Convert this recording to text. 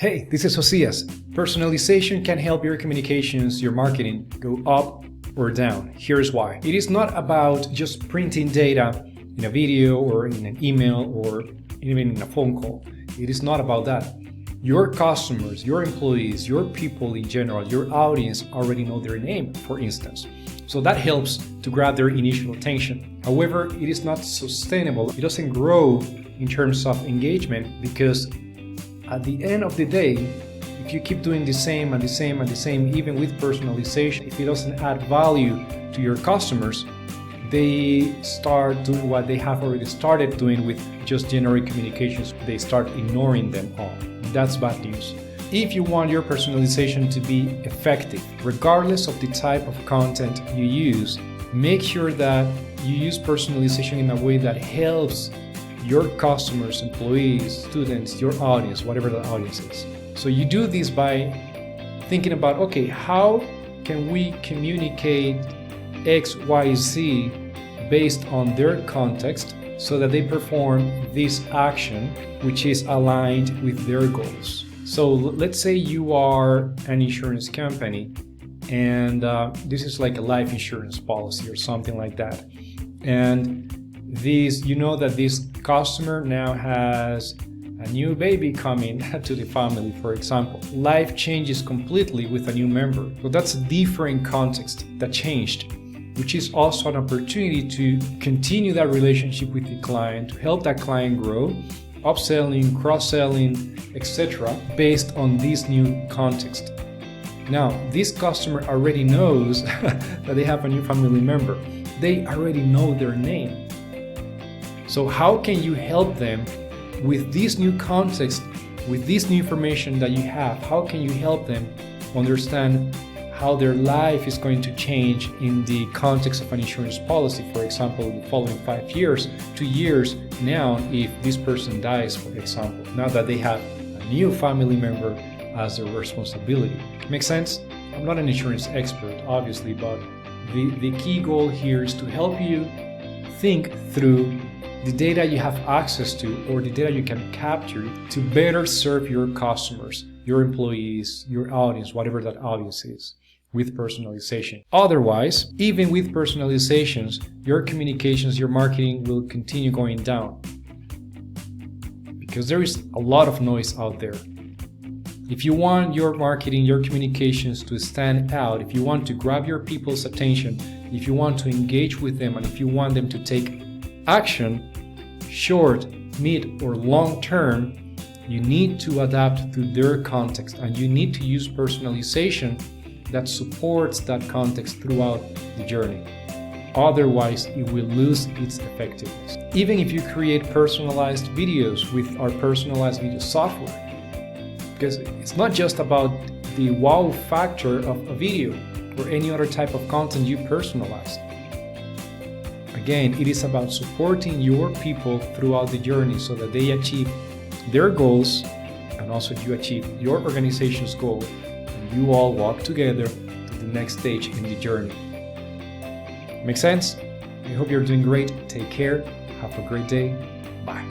Hey, this is Josías. Personalization can help your communications, your marketing go up or down. Here's why. It is not about just printing data in a video or in an email or even in a phone call. It is not about that. Your customers, your employees, your people in general, your audience already know their name, for instance. So that helps to grab their initial attention. However, it is not sustainable. It doesn't grow in terms of engagement because at the end of the day, if you keep doing the same and the same and the same, even with personalization, if it doesn't add value to your customers, they start doing what they have already started doing with just generic communications. They start ignoring them all. That's bad news. If you want your personalization to be effective, regardless of the type of content you use, make sure that you use personalization in a way that helps your customers, employees, students, your audience, whatever the audience is. So you do this by thinking about, okay, how can we communicate X, Y, Z based on their context so that they perform this action which is aligned with their goals. So let's say you are an insurance company and this is like a life insurance policy or something like that. And you know that this customer now has a new baby coming to the family, for example. Life changes completely with a new member. So that's a different context that changed, which is also an opportunity to continue that relationship with the client, to help that client grow, upselling, cross-selling, etc., based on this new context. Now, this customer already knows that they have a new family member. They already know their name. So how can you help them with this new context, with this new information that you have? How can you help them understand how their life is going to change in the context of an insurance policy? For example, in the following 5 years, 2 years now, if this person dies, for example, now that they have a new family member as their responsibility. Make sense? I'm not an insurance expert, obviously, but the key goal here is to help you think through the data you have access to or the data you can capture to better serve your customers, your employees, your audience, whatever that audience is, with personalization. Otherwise, even with personalizations, your communications, your marketing will continue going down because there is a lot of noise out there. If you want your marketing, your communications to stand out, if you want to grab your people's attention, if you want to engage with them, and if you want them to take action, short, mid, or long term, you need to adapt to their context and you need to use personalization that supports that context throughout the journey. Otherwise, it will lose its effectiveness. Even if you create personalized videos with our personalized video software, because it's not just about the wow factor of a video or any other type of content you personalize. Again, it is about supporting your people throughout the journey so that they achieve their goals and also you achieve your organization's goal and you all walk together to the next stage in the journey. Make sense? I hope you're doing great. Take care. Have a great day. Bye.